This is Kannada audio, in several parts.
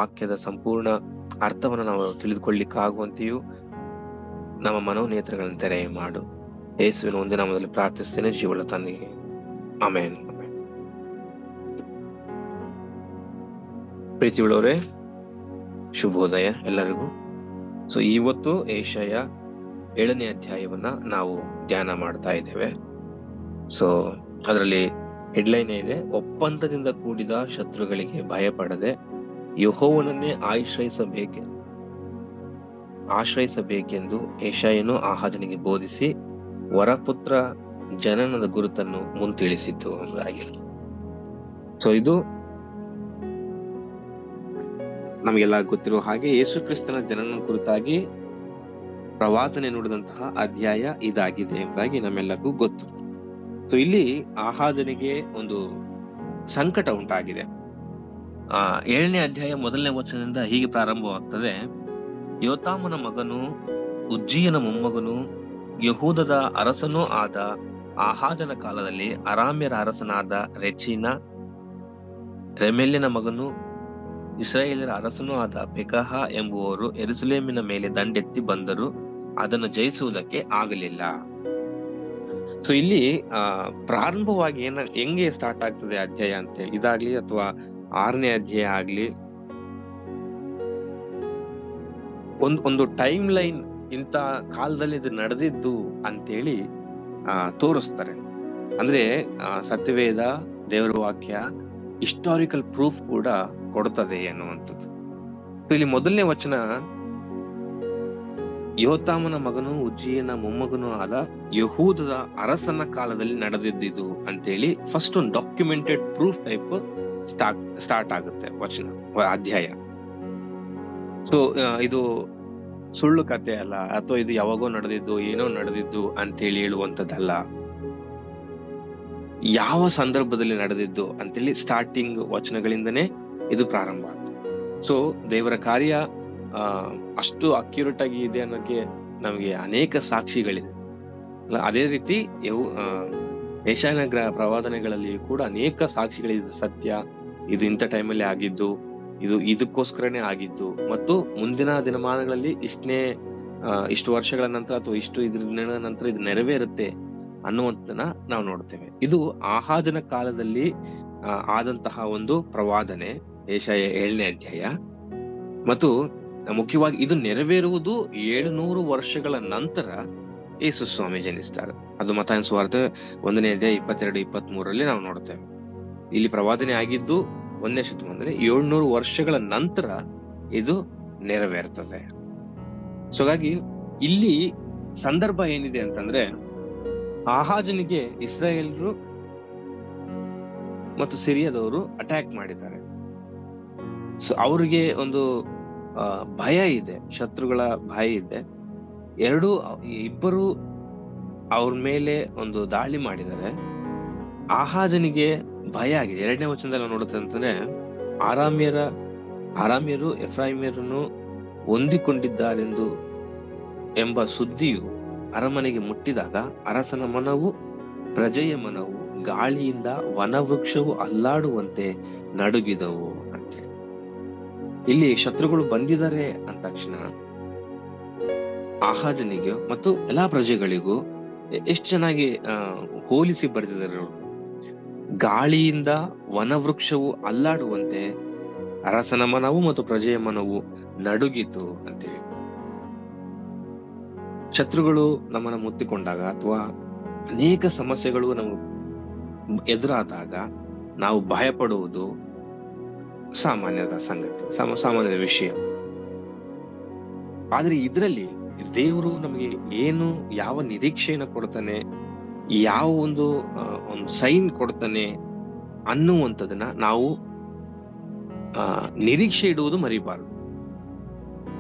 ವಾಕ್ಯದ ಸಂಪೂರ್ಣ ಅರ್ಥವನ್ನು ನಾವು ತಿಳಿದುಕೊಳ್ಳಿಕ್ಕಾಗುವಂತೆಯೂ ನಮ್ಮ ಮನೋನೇತ್ರಗಳನ್ನು ತೆರೆ ಮಾಡು. ಯೇಸುವಿನ ಒಂದೇ ನಾಮದಲ್ಲಿ ಪ್ರಾರ್ಥಿಸ್ತೇನೆ, ಜೀವಳ ತಂದೆಗೆ. ಆಮೆನ್. ಪ್ರೀತಿಯುಳ್ಳವರೇ, ಶುಭೋದಯ ಎಲ್ಲರಿಗೂ. ಸೊ ಇವತ್ತು ಯೆಶಾಯ 7ನೇ ಅಧ್ಯಾಯವನ್ನ ನಾವು ಧ್ಯಾನ ಮಾಡ್ತಾ ಇದ್ದೇವೆ. ಸೊ ಅದರಲ್ಲಿ ಹೆಡ್ಲೈನ್ ಇದೆ, ಒಪ್ಪಂದದಿಂದ ಕೂಡಿದ ಶತ್ರುಗಳಿಗೆ ಭಯಪಡದೆ ಯೆಹೋವನನ್ನೇ ಆಶ್ರಯಿಸಬೇಕೆಂದು ಯೆಶಾಯನು ಆಹಾಜನಿಗೆ ಬೋಧಿಸಿ ವರಪುತ್ರ ಜನನದ ಗುರುತನ್ನು ಮುಂತಿಳಿಸಿದ್ದು ಎಂಬುದಾಗಿ. ಸೊ ಇದು ನಮಗೆಲ್ಲ ಗೊತ್ತಿರುವ ಹಾಗೆ ಯೇಸು ಕ್ರಿಸ್ತನ ಜನನ ಕುರಿತಾಗಿ ಪ್ರವಾದನೆ ನುಡಿದಂತಹ ಅಧ್ಯಾಯ ಇದಾಗಿದೆ ಎಂಬುದಾಗಿ ನಮ್ಮೆಲ್ಲರಿಗೂ ಗೊತ್ತು. ಸೊ ಇಲ್ಲಿ ಆಹಾಜನಿಗೆ ಒಂದು ಸಂಕಟ ಉಂಟಾಗಿದೆ. 7ನೇ ಅಧ್ಯಾಯ 1ನೇ ವಚನದಿಂದ ಹೀಗೆ ಪ್ರಾರಂಭವಾಗ್ತದೆ. ಯೋತಾಮನ ಮಗನು ಉಜ್ಜೀಯನ ಮೊಮ್ಮಗನು ಯಹೂದದ ಅರಸನೂ ಆದ ಆಹಾಜನ ಕಾಲದಲ್ಲಿ ಅರಾಮ್ಯರ ಅರಸನಾದ ರೆಚೀನ, ರೆಮೆಲ್ಯನ ಮಗನು ಇಸ್ರಾಯೇಲರ ಅರಸನೂ ಆದ ಪೆಕಹ ಎಂಬುವರು ಯೆರೂಸಲೇಮಿನ ಮೇಲೆ ದಂಡೆತ್ತಿ ಬಂದರು, ಅದನ್ನು ಜಯಿಸುವುದಕ್ಕೆ ಆಗಲಿಲ್ಲ. ಸೊ ಇಲ್ಲಿ ಪ್ರಾರಂಭವಾಗಿ ಹೆಂಗೆ ಸ್ಟಾರ್ಟ್ ಆಗ್ತದೆ ಅಧ್ಯಾಯ ಅಂತೇಳಿ, ಇದಾಗ್ಲಿ ಅಥವಾ 6ನೇ ಅಧ್ಯಾಯ ಆಗ್ಲಿ, ಒಂದು ಟೈಮ್ ಲೈನ್, ಇಂಥ ಕಾಲದಲ್ಲಿ ಇದು ನಡೆದಿದ್ದು ಅಂತೇಳಿ ತೋರಿಸ್ತಾರೆ. ಅಂದ್ರೆ ಸತ್ಯವೇದ, ದೇವರ ವಾಕ್ಯ, ಹಿಸ್ಟಾರಿಕಲ್ ಪ್ರೂಫ್ ಕೂಡ ಕೊಡ್ತದೆ ಅನ್ನುವಂಥದ್ದು. ಇಲ್ಲಿ 1ನೇ ವಚನ, ಯೋತಾಮನ ಮಗನು ಉಜ್ಜೀಯನ ಮೊಮ್ಮಗನೂ ಆದ ಯಹೂದದ ಅರಸನ ಕಾಲದಲ್ಲಿ ನಡೆದಿದ್ದು ಅಂತೇಳಿ ಫಸ್ಟ್ ಒಂದು ಡಾಕ್ಯುಮೆಂಟೆಡ್ ಪ್ರೂಫ್ ಟೈಪ್ ಸ್ಟಾರ್ಟ್ ಆಗುತ್ತೆ ಅಧ್ಯಾಯ. ಸೊ ಇದು ಸುಳ್ಳು ಕಥೆ ಅಲ್ಲ, ಅಥವಾ ಇದು ಯಾವಾಗೋ ನಡೆದಿದ್ದು, ಏನೋ ನಡೆದಿದ್ದು ಅಂತೇಳಿ ಹೇಳುವಂಥದ್ದಲ್ಲ. ಯಾವ ಸಂದರ್ಭದಲ್ಲಿ ನಡೆದಿದ್ದು ಅಂತೇಳಿ ಸ್ಟಾರ್ಟಿಂಗ್ ವಚನಗಳಿಂದನೇ ಇದು ಪ್ರಾರಂಭ ಆಗ್ತದೆ. ಸೊ ದೇವರ ಕಾರ್ಯ ಅಷ್ಟು ಅಕ್ಯುರೇಟ್ ಆಗಿ ಇದೆ ಅನ್ನೋಕ್ಕೆ ನಮಗೆ ಅನೇಕ ಸಾಕ್ಷಿಗಳಿದೆ. ಅದೇ ರೀತಿ ಯೆಶಾಯನ ಪ್ರವಾದನೆಗಳಲ್ಲಿ ಕೂಡ ಅನೇಕ ಸಾಕ್ಷಿಗಳಿದೆ. ಸತ್ಯ, ಇದು ಇಂಥ ಟೈಮಲ್ಲಿ ಆಗಿದ್ದು, ಇದು ಇದಕ್ಕೋಸ್ಕರನೇ ಆಗಿದ್ದು, ಮತ್ತು ಮುಂದಿನ ದಿನಮಾನಗಳಲ್ಲಿ ಇಷ್ಟು ವರ್ಷಗಳ ನಂತರ ಅಥವಾ ಇದ್ರ ನಂತರ ಇದು ನೆರವೇರುತ್ತೆ ಅನ್ನುವಂಥದ್ದನ್ನ ನಾವು ನೋಡ್ತೇವೆ. ಇದು ಆಹಾಜನ ಕಾಲದಲ್ಲಿ ಆದಂತಹ ಒಂದು ಪ್ರವಾದನೆ, ಯೆಶಾಯ 7ನೇ ಅಧ್ಯಾಯ. ಮತ್ತು ಮುಖ್ಯವಾಗಿ ಇದು ನೆರವೇರುವುದು 700 ವರ್ಷಗಳ ನಂತರ ಯೇಸು ಸ್ವಾಮಿ ಜನಿಸಿದಾಗ. ಅದು ಮತ್ತಾಯನ ಸುವಾರ್ತೆ 1ನೇ ಅಧ್ಯಾಯ 22-23 ನಾವು ನೋಡ್ತೇವೆ. ಇಲ್ಲಿ ಪ್ರವಾದನೆ ಆಗಿದ್ದು 1ನೇ ಶತಮಾನದಲ್ಲಿ 700 ವರ್ಷಗಳ ನಂತರ ಇದು ನೆರವೇರ್ತದೆ. ಸೊ ಹಾಗಾಗಿ ಇಲ್ಲಿ ಸಂದರ್ಭ ಏನಿದೆ ಅಂತಂದ್ರೆ, ಆಹಾಜನಿಗೆ ಇಸ್ರಾಯೇಲ್ರು ಮತ್ತು ಸಿರಿಯಾದವರು ಅಟ್ಯಾಕ್ ಮಾಡಿದ್ದಾರೆ. ಸೊ ಅವ್ರಿಗೆ ಒಂದು ಭಯ ಇದೆ, ಶತ್ರುಗಳ ಭಯ ಇದೆ. ಇಬ್ಬರು ಅವ್ರ ಮೇಲೆ ಒಂದು ದಾಳಿ ಮಾಡಿದ್ದಾರೆ. ಆಹಾಜನಿಗೆ ಭಯ ಆಗಿದೆ. 2ನೇ ವಚನದಲ್ಲಿ ನೋಡುತ್ತೆ ಅಂತಂದ್ರೆ, ಆರಾಮ್ಯರು ಎಫ್ರಾಯಿಮ್ಯರನ್ನು ಹೊಂದಿಕೊಂಡಿದ್ದಾರೆಂದು ಎಂಬ ಸುದ್ದಿಯು ಅರಮನೆಗೆ ಮುಟ್ಟಿದಾಗ ಅರಸನ ಮನವು ಪ್ರಜೆಯ ಮನವು ಗಾಳಿಯಿಂದ ವನವೃಕ್ಷವು ಅಲ್ಲಾಡುವಂತೆ ನಡುಗಿದವು ಅಂತ. ಇಲ್ಲಿ ಶತ್ರುಗಳು ಬಂದಿದ್ದಾರೆ ಅಂದ ತಕ್ಷಣ ಆಹಾಜನಿಗೆ ಮತ್ತು ಎಲ್ಲಾ ಪ್ರಜೆಗಳಿಗೂ ಎಷ್ಟು ಚೆನ್ನಾಗಿ ಹೋಲಿಸಿ ಬರೆದಿದ್ದಾರೆ ಅವರು. ಗಾಳಿಯಿಂದ ವನವೃಕ್ಷವು ಅಲ್ಲಾಡುವಂತೆ ಅರಸನ ಮನವು ಮತ್ತು ಪ್ರಜೆಯ ಮನವು ನಡುಗಿತು ಅಂತೇಳಿ. ಶತ್ರುಗಳು ನಮ್ಮನ್ನ ಮುತ್ತಿಕೊಂಡಾಗ ಅಥವಾ ಅನೇಕ ಸಮಸ್ಯೆಗಳು ನಮಗೆ ಎದುರಾದಾಗ ನಾವು ಭಯ ಪಡುವುದು ಸಾಮಾನ್ಯದ ಸಂಗತಿ, ಸಾಮಾನ್ಯದ ವಿಷಯ. ಆದ್ರೆ ಇದರಲ್ಲಿ ದೇವರು ನಮಗೆ ಯಾವ ನಿರೀಕ್ಷೆಯನ್ನು ಕೊಡ್ತಾನೆ, ಯಾವ ಒಂದು ಸೈನ್ ಕೊಡ್ತಾನೆ ಅನ್ನುವಂಥದನ್ನ ನಾವು ನಿರೀಕ್ಷೆ ಇಡುವುದು ಮರಿಬಾರದು.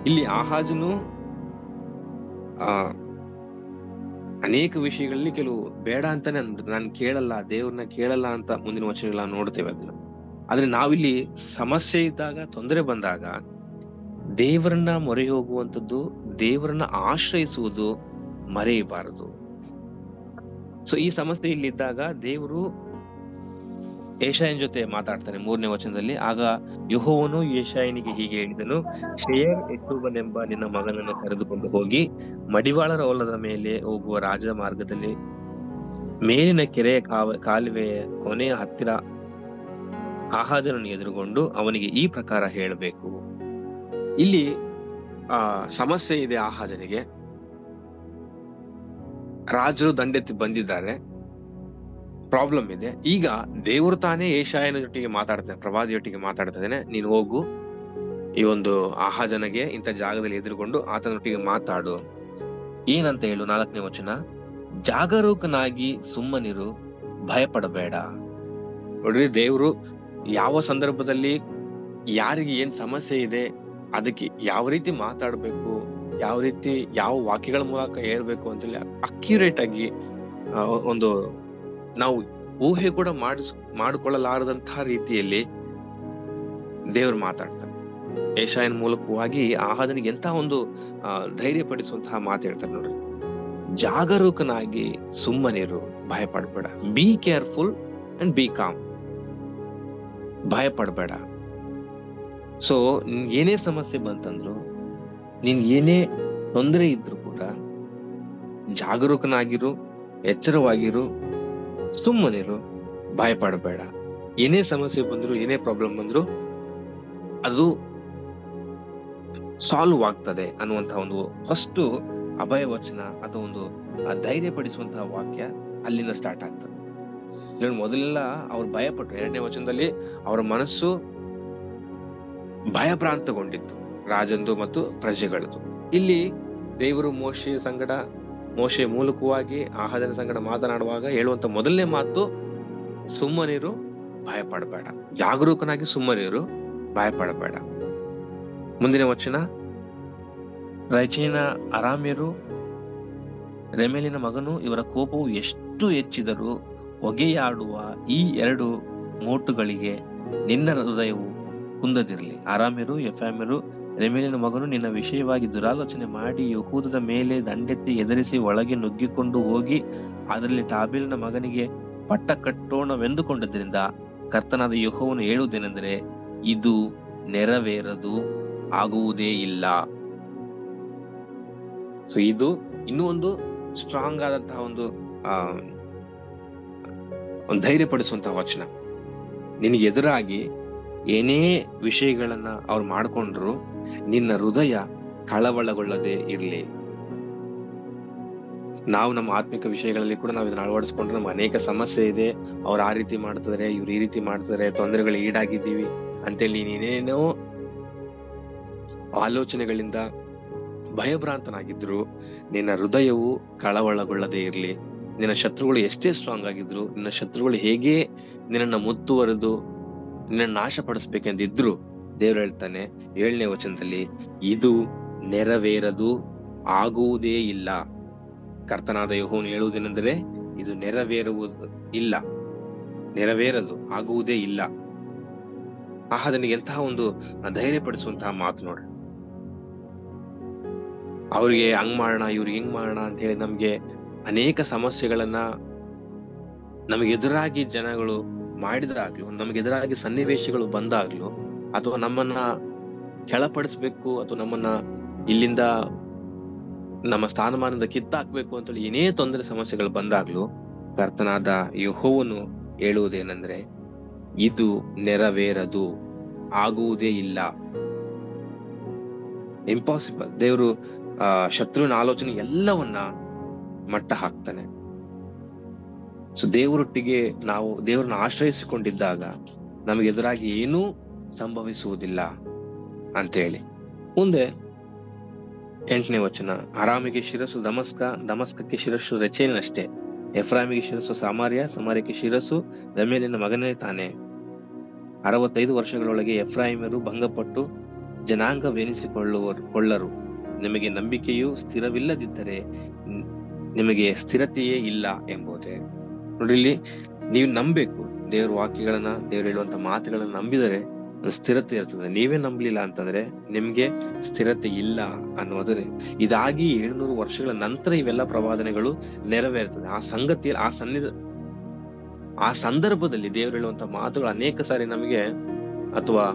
ಇಲ್ಲಿ ಆಹಾಜನು ಅನೇಕ ವಿಷಯಗಳಲ್ಲಿ ಕೆಲವು ಬೇಡ ಅಂತಾನೆ ನಾನು ಕೇಳಲ್ಲ, ದೇವ್ರನ್ನ ಕೇಳಲ್ಲ ಅಂತ ಮುಂದಿನ ವಚನಗಳ ನೋಡ್ತೇವೆ ಅದನ್ನ. ಆದ್ರೆ ನಾವಿಲ್ಲಿ ಸಮಸ್ಯೆ ಇದ್ದಾಗ, ತೊಂದರೆ ಬಂದಾಗ ದೇವರನ್ನ ಮೊರೆ ಹೋಗುವಂಥದ್ದು, ದೇವರನ್ನ ಆಶ್ರಯಿಸುವುದು ಮರೆಯಬಾರದು. ಸೊ ಈ ಸಮಸ್ಯೆ ಇಲ್ಲಿದ್ದಾಗ ದೇವರು ಯೆಶಾಯನ ಜೊತೆ ಮಾತಾಡ್ತಾನೆ 3ನೇ ವಚನದಲ್ಲಿ. ಆಗ ಯೆಹೋವನು ಯೆಶಾಯನಿಗೆ ಹೀಗೆ ಹೇಳಿದನು, ಶೆಯರ್ ಎಟ್ಟೂಬನೆಂಬ ನಿನ್ನ ಮಗನನ್ನು ಕರೆದುಕೊಂಡು ಹೋಗಿ ಮಡಿವಾಳರ ಹೊಲದ ಮೇಲೆ ಹೋಗುವ ರಾಜ ಮಾರ್ಗದಲ್ಲಿ ಮೇಲಿನ ಕೆರೆಯ ಕಾಲುವೆಯ ಕೊನೆಯ ಹತ್ತಿರ ಆಹಾಜನನ್ನು ಎದುರುಗೊಂಡು ಅವನಿಗೆ ಈ ಪ್ರಕಾರ ಹೇಳಬೇಕು. ಇಲ್ಲಿ ಸಮಸ್ಯೆ ಇದೆ. ಆಹಾಜನಿಗೆ ರಾಜರು ದಂಡೆತ್ತಿ ಬಂದಿದ್ದಾರೆ, ಪ್ರಾಬ್ಲಮ್ ಇದೆ. ಈಗ ದೇವರು ತಾನೇ ಯೆಶಾಯನ ಜೊತೆಗೆ ಮಾತಾಡ್ತಾನೆ, ಪ್ರವಾದಿಯೊಟ್ಟಿಗೆ ಮಾತಾಡ್ತಾನೆ, ನೀನು ಹೋಗು ಈ ಒಂದು ಆಹಾಜನಿಗೆ ಇಂಥ ಜಾಗದಲ್ಲಿ ಎದುರುಗೊಂಡು ಆತನೊಟ್ಟಿಗೆ ಮಾತಾಡು. ಏನಂತ ಹೇಳು? 4ನೇ ವಚನ, ಜಾಗರೂಕನಾಗಿ ಸುಮ್ಮನಿರು, ಭಯಪಡಬೇಡ. ನೋಡ್ರಿ, ದೇವರು ಯಾವ ಸಂದರ್ಭದಲ್ಲಿ ಯಾರಿಗೆ ಏನ್ ಸಮಸ್ಯೆ ಇದೆ, ಅದಕ್ಕೆ ಯಾವ ರೀತಿ ಮಾತಾಡ್ಬೇಕು, ಯಾವ ರೀತಿ ಯಾವ ವಾಕ್ಯಗಳ ಮೂಲಕ ಹೇಳ್ಬೇಕು ಅಂತೇಳಿ ಅಕ್ಯುರೇಟ್ ಆಗಿ ಒಂದು ನಾವು ಊಹೆ ಕೂಡ ಮಾಡಿಕೊಳ್ಳಲಾರದಂತಹ ರೀತಿಯಲ್ಲಿ ದೇವರು ಮಾತಾಡ್ತಾರೆ. ಯೆಶಾಯನ ಮೂಲಕವಾಗಿ ಆಹಾಜನಿಗೆ ಎಂತ ಒಂದು ಧೈರ್ಯ ಪಡಿಸುವಂತಹ ಮಾತು ಹೇಳ್ತಾರೆ ನೋಡ್ರಿ. ಜಾಗರೂಕನಾಗಿ ಸುಮ್ಮನಿರು, ಭಯಪಡಬೇಡ. Be careful and B com. ಭಯಪಡಬೇಡ. ಸೊ ಏನೇ ಸಮಸ್ಯೆ ಬಂತಂದ್ರು, ನೀನ್ ಏನೇ ತೊಂದರೆ ಇದ್ರು ಕೂಡ ಜಾಗರೂಕನಾಗಿರು, ಎಚ್ಚರವಾಗಿರು, ಸುಮ್ಮನಿರು, ಭಯಪಡಬೇಡ. ಏನೇ ಸಮಸ್ಯೆ ಬಂದ್ರು, ಏನೇ ಪ್ರಾಬ್ಲಮ್ ಬಂದ್ರು ಅದು ಸಾಲ್ವ್ ಆಗ್ತದೆ ಅನ್ನುವಂತಹ ಒಂದು ಫಸ್ಟ್ ಅಭಯ ವಚನ ಅಥವಾ ಒಂದು ಧೈರ್ಯ ಪಡಿಸುವಂತಹ ವಾಕ್ಯ ಅಲ್ಲಿಂದ ಸ್ಟಾರ್ಟ್ ಆಗ್ತದೆ. ಮೊದಲೆಲ್ಲ ಅವ್ರು ಭಯಪಟ್ರು. 2ನೇ ವಚನದಲ್ಲಿ ಅವರ ಮನಸ್ಸು ಭಯಭ್ರಾಂತಗೊಂಡಿತ್ತು, ರಾಜಂದು ಮತ್ತು ಪ್ರಜೆಗಳದು. ಇಲ್ಲಿ ದೇವರು ಮೋಶೆ ಮೂಲಕವಾಗಿ ಆಹಾಜನ ಸಂಗಡ ಮಾತನಾಡುವಾಗ ಹೇಳುವಂತ ಮೊದಲನೇ ಮಾತು ಸುಮ್ಮನಿರು, ಭಯಪಡಬೇಡ. ಜಾಗರೂಕನಾಗಿ ಸುಮ್ಮನಿರು, ಭಯಪಡಬೇಡ. ಮುಂದಿನ ವಚನ, ರೈಚೇನ ಅರಾಮ್ಯರು ರೆಮೆಲಿನ ಮಗನು, ಇವರ ಕೋಪವು ಎಷ್ಟು ಹೆಚ್ಚಿದರೂ ಹೊಗೆಯಾಡುವ ಈ 2 ಮೋಟುಗಳಿಗೆ ನಿನ್ನ ಹೃದಯವು ಕುಂದದಿರಲಿ. ಅರಾಮ್ಯರು, ಎಫ್ರಾಮ್ಯರು, ರೆಮೆಲಿನ ಮಗನು ನಿನ್ನ ವಿಷಯವಾಗಿ ದುರಾಲೋಚನೆ ಮಾಡಿ ಯೆಹೂದದ ಮೇಲೆ ದಂಡೆತ್ತಿ ಎದುರಿಸಿ ಒಳಗೆ ನುಗ್ಗಿಕೊಂಡು ಹೋಗಿ ಅದರಲ್ಲಿ ತಾಬೇಲಿನ ಮಗನಿಗೆ ಪಟ್ಟ ಕಟ್ಟೋಣವೆಂದುಕೊಂಡದ್ರಿಂದ ಕರ್ತನಾದ ಯೆಹೋವನು ಹೇಳುವುದೇನೆಂದರೆ, ಇದು ನೆರವೇರದು, ಆಗುವುದೇ ಇಲ್ಲ. ಸೊ ಇದು ಇನ್ನೂ ಒಂದು ಸ್ಟ್ರಾಂಗ್ ಆದಂತಹ ಒಂದು ಧೈರ್ಯ ಪಡಿಸುವಂತಹ ವಚನ. ನಿನಗೆ ಎದುರಾಗಿ ಏನೇ ವಿಷಯಗಳನ್ನ ಅವ್ರು ಮಾಡ್ಕೊಂಡ್ರು ನಿನ್ನ ಹೃದಯ ಕಳವಳಗೊಳ್ಳದೆ ಇರ್ಲಿ. ನಾವು ನಮ್ಮ ಆತ್ಮಿಕ ವಿಷಯಗಳಲ್ಲಿ ಕೂಡ ನಾವು ಇದನ್ನ ಅಳವಡಿಸ್ಕೊಂಡ್ರೆ ನಮ್ಗೆ ಅನೇಕ ಸಮಸ್ಯೆ ಇದೆ, ಅವ್ರು ಆ ರೀತಿ ಮಾಡ್ತಿದಾರೆ, ಇವ್ರು ಈ ರೀತಿ ಮಾಡ್ತಿದಾರೆ, ತೊಂದರೆಗಳು ಈಡಾಗಿದ್ದೀವಿ ಅಂತೇಳಿ ನೀನೇನೋ ಆಲೋಚನೆಗಳಿಂದ ಭಯಭ್ರಾಂತನಾಗಿದ್ರು ನಿನ್ನ ಹೃದಯವು ಕಳವಳಗೊಳ್ಳದೆ ಇರ್ಲಿ. ನಿನ್ನ ಶತ್ರುಗಳು ಎಷ್ಟೇ ಸ್ಟ್ರಾಂಗ್ ಆಗಿದ್ರು, ನಿನ್ನ ಶತ್ರುಗಳು ಹೇಗೆ ನಿನ್ನನ್ನ ಮುತ್ತುವರೆದು ನಿನ್ನ ನಾಶ ಪಡಿಸ್ಬೇಕೆಂದಿದ್ರು, ದೇವ್ರು ಹೇಳ್ತಾನೆ 7ನೇ ವಚನದಲ್ಲಿ, ಇದು ನೆರವೇರದು, ಆಗುವುದೇ ಇಲ್ಲ. ಕರ್ತನಾದ ಯೆಹೋವನು ಹೇಳುವುದೇನೆಂದರೆ, ಇದು ನೆರವೇರುವುದು ಇಲ್ಲ, ನೆರವೇರದು, ಆಗುವುದೇ ಇಲ್ಲ. ಆಹಾಜನಿಗೆ ಎಂತಹ ಒಂದು ಧೈರ್ಯ ಪಡಿಸುವಂತಹ ಮಾತು ನೋಡಿ. ಅವ್ರಿಗೆ ಹಂಗ್ ಮಾಡೋಣ, ಇವ್ರಿಗೆ ಹಿಂಗ್ ಮಾಡೋಣ ಅಂತ ಹೇಳಿ ನಮ್ಗೆ ಅನೇಕ ಸಮಸ್ಯೆಗಳನ್ನ ನಮಗೆ ಎದುರಾಗಿ ಜನಗಳು ಮಾಡಿದಾಗ್ಲೂ, ನಮಗೆ ಎದುರಾಗಿ ಸನ್ನಿವೇಶಗಳು ಬಂದಾಗ್ಲೂ, ಅಥವಾ ನಮ್ಮನ್ನ ಕೆಳಪಡಿಸ್ಬೇಕು ಅಥವಾ ನಮ್ಮನ್ನ ಇಲ್ಲಿಂದ ನಮ್ಮ ಸ್ಥಾನಮಾನದ ಕಿತ್ತಾಕ್ಬೇಕು ಅಂತೇಳಿ ಏನೇ ತೊಂದರೆ ಸಮಸ್ಯೆಗಳು ಬಂದಾಗ್ಲೂ ಕರ್ತನಾದ ಯೆಹೋವನು ಹೇಳುವುದೇನೆಂದ್ರೆ, ಇದು ನೆರವೇರದು, ಆಗುವುದೇ ಇಲ್ಲ. ಇಂಪಾಸಿಬಲ್. ದೇವರು ಶತ್ರುವಿನ ಆಲೋಚನೆ ಎಲ್ಲವನ್ನ ಮಟ್ಟ ಹಾಕ್ತಾನೆ. ಸೊ ದೇವರೊಟ್ಟಿಗೆ ನಾವು ದೇವರನ್ನ ಆಶ್ರಯಿಸಿಕೊಂಡಿದ್ದಾಗ ನಮಗೆ ಎದುರಾಗಿ ಏನೂ ಸಂಭವಿಸುವುದಿಲ್ಲ ಅಂತ ಹೇಳಿ. ಮುಂದೆ 8ನೇ ವಚನ, ಅರಾಮಿಗೆ ಶಿರಸ್ಸು ದಮಸ್ಕಕ್ಕೆ ಶಿರಸ್ಸು ರೆಚೇನಷ್ಟೇ. ಎಫ್ರಾಮಿಗೆ ಶಿರಸ್ಸು ಸಮಾರ್ಯಕ್ಕೆ ಶಿರಸ್ಸು ರೆಮೆಲಿನ ಮಗನೇ ತಾನೆ. 65 ವರ್ಷಗಳೊಳಗೆ ಎಫ್ರಾಯಿಮರು ಭಂಗಪಟ್ಟು ಜನಾಂಗವೆನಿಸಿಕೊಳ್ಳರು. ನಿಮಗೆ ನಂಬಿಕೆಯು ಸ್ಥಿರವಿಲ್ಲದಿದ್ದರೆ ನಿಮಗೆ ಸ್ಥಿರತೆಯೇ ಇಲ್ಲ ಎಂಬುದೇ. ನೋಡಿ, ಇಲ್ಲಿ ನೀವು ನಂಬೇಕು, ದೇವ್ರ ವಾಕ್ಯಗಳನ್ನ, ದೇವ್ರು ಹೇಳುವಂತ ಮಾತುಗಳನ್ನ ನಂಬಿದರೆ ಸ್ಥಿರತೆ ಇರ್ತದೆ. ನೀವೇ ನಂಬಲಿಲ್ಲ ಅಂತಂದ್ರೆ ನಿಮ್ಗೆ ಸ್ಥಿರತೆ ಇಲ್ಲ ಅನ್ನೋದ್ರೆ. ಇದಾಗಿ 700 ವರ್ಷಗಳ ನಂತರ ಇವೆಲ್ಲ ಪ್ರವಾದನೆಗಳು ನೆರವೇರ್ತದೆ. ಆ ಸಂಗತಿಯಲ್ಲಿ ಆ ಸಂದರ್ಭದಲ್ಲಿ ದೇವರು ಹೇಳುವಂತ ಮಾತುಗಳು ಅನೇಕ ಸಾರಿ ನಮಗೆ, ಅಥವಾ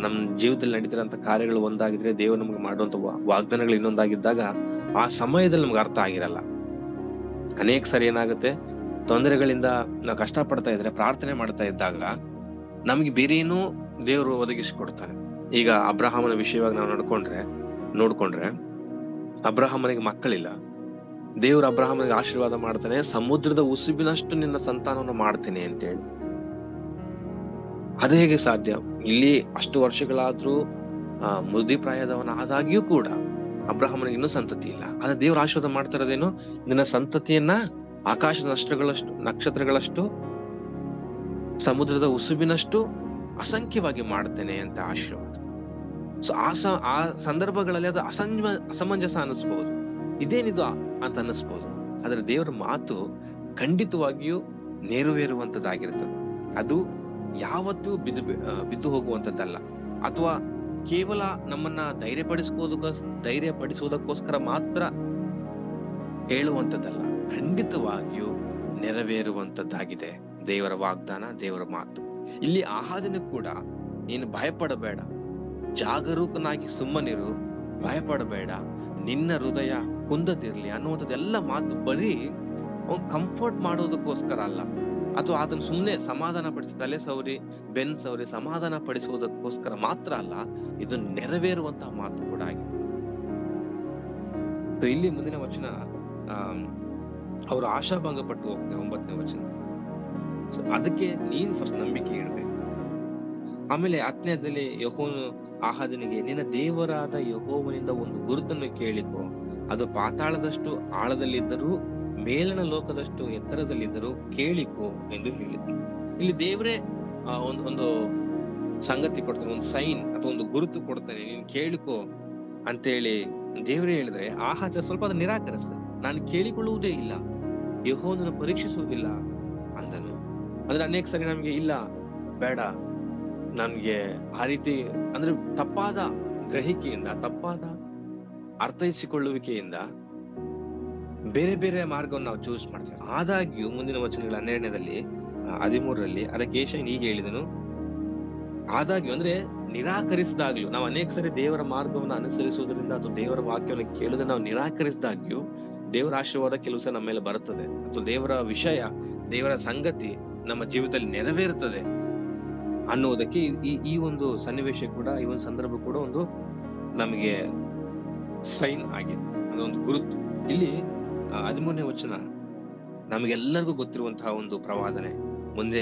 ನಮ್ ಜೀವಿತದಲ್ಲಿ ನಡೀತಿರೋಂಥ ಕಾರ್ಯಗಳು ಒಂದಾಗಿದ್ರೆ ದೇವರು ನಮ್ಗೆ ಮಾಡುವಂತ ವಾಗ್ದಾನಗಳು ಇನ್ನೊಂದಾಗಿದ್ದಾಗ ಆ ಸಮಯದಲ್ಲಿ ನಮ್ಗೆ ಅರ್ಥ ಆಗಿರಲ್ಲ. ಅನೇಕ ಸಾರಿ ಏನಾಗುತ್ತೆ, ತೊಂದರೆಗಳಿಂದ ನಾವು ಕಷ್ಟ ಪಡ್ತಾ ಇದ್ರೆ, ಪ್ರಾರ್ಥನೆ ಮಾಡ್ತಾ ಇದ್ದಾಗ ನಮ್ಗೆ ಬೇರೆ ಏನೋ ದೇವರು ಒದಗಿಸಿಕೊಡ್ತಾನೆ. ಈಗ ಅಬ್ರಹಾಮನ ವಿಷಯವಾಗಿ ನಾವು ನೋಡ್ಕೊಂಡ್ರೆ ಅಬ್ರಹಾಮನಿಗೆ ಮಕ್ಕಳಿಲ್ಲ. ದೇವರು ಅಬ್ರಹಾಮನಿಗೆ ಆಶೀರ್ವಾದ ಮಾಡ್ತಾನೆ, ಸಮುದ್ರದ ಉಸುಬಿನಷ್ಟು ನಿನ್ನ ಸಂತಾನವನ್ನು ಮಾಡ್ತೇನೆ ಅಂತೇಳಿ. ಅದು ಹೇಗೆ ಸಾಧ್ಯ? ಇಲ್ಲಿ ಅಷ್ಟು ವರ್ಷಗಳಾದ್ರೂ ಮುದಿಪ್ರಾಯದವನಾದಾಗ್ಯೂ ಕೂಡ ಅಬ್ರಹಾಮನಿಗೆ ಇನ್ನೂ ಸಂತತಿ ಇಲ್ಲ. ಆದ್ರೆ ದೇವ್ರ ಆಶೀರ್ವಾದ ಮಾಡ್ತಾ ಇರೋದೇನು, ನಿನ್ನ ಸಂತತಿಯನ್ನ ಆಕಾಶದ ನಕ್ಷತ್ರಗಳಷ್ಟು ಸಮುದ್ರದ ಉಸುಬಿನಷ್ಟು ಅಸಂಖ್ಯವಾಗಿ ಮಾಡ್ತೇನೆ ಅಂತ ಆಶೀರ್ವಾದ. ಸೊ ಆ ಸಂದರ್ಭಗಳಲ್ಲಿ ಅದು ಅಸಮಂಜಸ ಅನಿಸ್ಬಹುದು, ಇದೇನಿದು ಅಂತ ಅನಿಸ್ಬಹುದು. ಆದ್ರೆ ದೇವರ ಮಾತು ಖಂಡಿತವಾಗಿಯೂ ನೆರವೇರುವಂತದ್ದಾಗಿರ್ತದೆ. ಅದು ಯಾವತ್ತೂ ಬಿದ್ದು ಹೋಗುವಂತದ್ದಲ್ಲ, ಅಥವಾ ಕೇವಲ ನಮ್ಮನ್ನ ಧೈರ್ಯಪಡಿಸುವುದಕ್ಕೋಸ್ಕರ ಮಾತ್ರ ಹೇಳುವಂತದ್ದಲ್ಲ, ಖಂಡಿತವಾಗಿಯೂ ನೆರವೇರುವಂತದ್ದಾಗಿದೆ ದೇವರ ವಾಗ್ದಾನ, ದೇವರ ಮಾತು. ಇಲ್ಲಿ ಆಹಾಜನು ಕೂಡ ನೀನು ಭಯಪಡಬೇಡ, ಜಾಗರೂಕನಾಗಿ ಸುಮ್ಮನಿರು, ಭಯಪಡಬೇಡ, ನಿನ್ನ ಹೃದಯ ಕುಂದದಿರ್ಲಿ ಅನ್ನುವಂಥದ್ದೆಲ್ಲ ಮಾತು ಬರೀ ಕಂಫರ್ಟ್ ಮಾಡೋದಕ್ಕೋಸ್ಕರ ಅಲ್ಲ, ಅಥವಾ ಅದನ್ನು ಸುಮ್ಮನೆ ಸಮಾಧಾನ ಪಡಿಸಿ ತಲೆ ಸವರಿ ಬೆನ್ ಸವರಿ ಸಮಾಧಾನ ಪಡಿಸುವುದಕ್ಕೋಸ್ಕರ ಮಾತ್ರ ಅಲ್ಲ, ಇದು ನೆರವೇರುವಂತಹ ಮಾತು ಕೂಡ ಆಗಿದೆ. ಇಲ್ಲಿ ಮುಂದಿನ ವಚನ, ಅವರು ಆಶಾಭಂಗ ಪಟ್ಟು ಹೋಗ್ತಾರೆ 9ನೇ ವಚನ. ಅದಕ್ಕೆ ನೀನ್ ಫಸ್ಟ್ ನಂಬಿಕೆ ಇಡ್ಬೇಕು. ಆಮೇಲೆ 10ನೇದಲ್ಲಿ ಯೆಹೋವನು ಆಹಾಜನಿಗೆ, ನಿನ್ನ ದೇವರಾದ ಯೆಹೋವನಿಂದ ಒಂದು ಗುರುತನ್ನು ಕೇಳಿಕೊ, ಅದು ಪಾತಾಳದಷ್ಟು ಆಳದಲ್ಲಿದ್ದರೂ ಮೇಲನ ಲೋಕದಷ್ಟು ಎತ್ತರದಲ್ಲಿದ್ದರೂ ಕೇಳಿಕೊ ಎಂದು ಹೇಳಿದ್ರು. ಇಲ್ಲಿ ದೇವರೇ ಒಂದು ಸಂಗತಿ ಕೊಡ್ತಾನೆ, ಒಂದು ಸೈನ್ ಅಥವಾ ಒಂದು ಗುರುತು ಕೊಡ್ತಾನೆ, ನೀನ್ ಕೇಳಿಕೊ ಅಂತೇಳಿ ದೇವರೇ ಹೇಳಿದ್ರೆ ಆಹಾಜ ಸ್ವಲ್ಪ ಅದನ್ನ ನಿರಾಕರಿಸ್ತಾನೆ. ನಾನು ಕೇಳಿಕೊಳ್ಳುವುದೇ ಇಲ್ಲ, ಯೆಹೋವನನ್ನು ಪರೀಕ್ಷಿಸುವುದಿಲ್ಲ ಅಂದನು. ಅಂದ್ರೆ ಅನೇಕ ಸರಿ ನಮ್ಗೆ ಇಲ್ಲ, ಬೇಡ, ನನ್ಗೆ ಆ ರೀತಿ ಅಂದ್ರೆ ತಪ್ಪಾದ ಗ್ರಹಿಕೆಯಿಂದ, ತಪ್ಪಾದ ಅರ್ಥೈಸಿಕೊಳ್ಳುವಿಕೆಯಿಂದ ಬೇರೆ ಬೇರೆ ಮಾರ್ಗವನ್ನು ನಾವು ಚೂಸ್ ಮಾಡ್ತೇವೆ. ಆದಾಗ್ಯೂ ಮುಂದಿನ ವಚನಗಳ 12ನೇದಲ್ಲಿ 13ರಲ್ಲಿ ಅದಕ್ಕೆ ಯೆಶಾಯನು ಹೀಗೆ ಹೇಳಿದನು, ಆದಾಗ್ಯೂ ಅಂದ್ರೆ ನಿರಾಕರಿಸಿದಾಗ್ಲೂ, ನಾವು ಅನೇಕ ಸರಿ ದೇವರ ಮಾರ್ಗವನ್ನು ಅನುಸರಿಸುವುದರಿಂದ ಅಥವಾ ದೇವರ ವಾಕ್ಯವನ್ನು ಕೇಳುವುದನ್ನ ನಾವು ನಿರಾಕರಿಸಿದಾಗ್ಯೂ ದೇವರ ಆಶೀರ್ವಾದ ಕೆಲವು ಸಲ ನಮ್ಮ ಮೇಲೆ ಬರುತ್ತದೆ, ಅಥವಾ ದೇವರ ವಿಷಯ, ದೇವರ ಸಂಗತಿ ನಮ್ಮ ಜೀವಿತದಲ್ಲಿ ನೆರವೇರುತ್ತದೆ ಅನ್ನುವುದಕ್ಕೆ ಈ ಒಂದು ಸನ್ನಿವೇಶ ಕೂಡ, ಈ ಒಂದು ಸಂದರ್ಭ ಕೂಡ ಒಂದು ನಮಗೆ ಸೈನ್ ಆಗಿದೆ, ಅದೊಂದು ಗುರುತು. ಇಲ್ಲಿ 13ನೇ ವಚನ ನಮಗೆಲ್ಲರಿಗೂ ಗೊತ್ತಿರುವಂತಹ ಒಂದು ಪ್ರವಾದನೆ, ಮುಂದೆ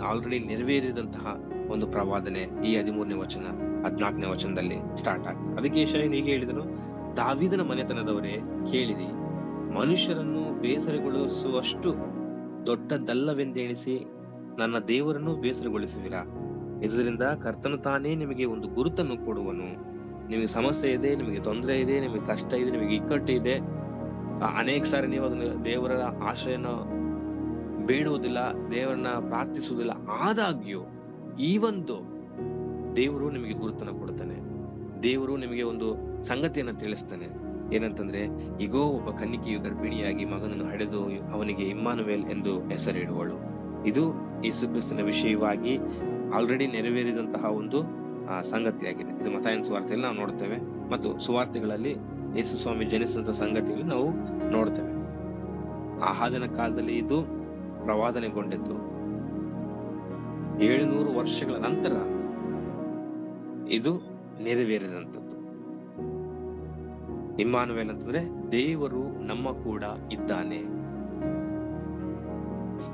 ಆಲ್ರೆಡಿ ನೆರವೇರಿದಂತಹ ಒಂದು ಪ್ರವಾದನೆ ಈ 13ನೇ ವಚನ 14ನೇ ವಚನದಲ್ಲಿ ಸ್ಟಾರ್ಟ್ ಆಗ್ತದೆ. ಅದಕ್ಕೆ ಯೆಶಾಯನು ಹೀಗೆ ಹೇಳಿದನು, ದಾವೀದನ ಮನೆತನದವರೇ ಕೇಳಿರಿ, ಮನುಷ್ಯರನ್ನು ಬೇಸರಗೊಳಿಸುವಷ್ಟು ದೊಡ್ಡದಲ್ಲವೆಂದೆಣಿಸಿ ನನ್ನ ದೇವರನ್ನು ಬೇಸರಗೊಳಿಸುವಿರಾ? ಇದರಿಂದ ಕರ್ತನು ತಾನೇ ನಿಮಗೆ ಒಂದು ಗುರುತನ್ನು ಕೊಡುವನು. ನಿಮಗೆ ಸಮಸ್ಯೆ ಇದೆ, ನಿಮಗೆ ತೊಂದರೆ ಇದೆ, ನಿಮಗೆ ಕಷ್ಟ ಇದೆ, ನಿಮಗೆ ಇಕ್ಕಟ್ಟು ಇದೆ, ಅನೇಕ ಸಾರಿ ನೀವು ಅದನ್ನ ದೇವರ ಆಶ್ರಯನ ಬೇಡುವುದಿಲ್ಲ, ದೇವರನ್ನ ಪ್ರಾರ್ಥಿಸುವುದಿಲ್ಲ. ಆದಾಗ್ಯೂ ಈ ಒಂದು ದೇವರು ನಿಮಗೆ ಗುರುತನ್ನು ಕೊಡ್ತಾನೆ, ದೇವರು ನಿಮಗೆ ಒಂದು ಸಂಗತಿಯನ್ನ ತಿಳಿಸ್ತಾನೆ. ಏನಂತಂದ್ರೆ, ಈಗೋ ಒಬ್ಬ ಕನ್ನಿಕೆಯು ಗರ್ಭಿಣಿಯಾಗಿ ಮಗನನ್ನು ಹಡೆದು ಅವನಿಗೆ ಇಮ್ಮಾನುವೇಲ್ ಎಂದು ಹೆಸರಿಡುವಳು. ಇದು ಯೇಸು ಕ್ರಿಸ್ತನ ವಿಷಯವಾಗಿ ಆಲ್ರೆಡಿ ನೆರವೇರಿದಂತಹ ಒಂದು ಸಂಗತಿಯಾಗಿದೆ. ಇದು ಮತ್ತಾಯನ ಸುವಾರ್ತೆಯಲ್ಲಿ ನಾವು ನೋಡ್ತೇವೆ, ಮತ್ತು ಸುವಾರ್ತೆಗಳಲ್ಲಿ ಯೇಸು ಸ್ವಾಮಿ ಜನಿಸಿದಂತ ಸಂಗತಿಗಳು ನಾವು ನೋಡ್ತೇವೆ. ಆಹಾಜನ ಕಾಲದಲ್ಲಿ ಇದು ಪ್ರವಾದನೆಗೊಂಡಿದ್ದು, 700 ವರ್ಷಗಳ ನಂತರ ಇದು ನೆರವೇರಿದಂಥದ್ದು. ಇಮ್ಮಾನುವೇಲ್ ಅಂತಂದ್ರೆ ದೇವರು ನಮ್ಮ ಕೂಡ ಇದ್ದಾನೆ.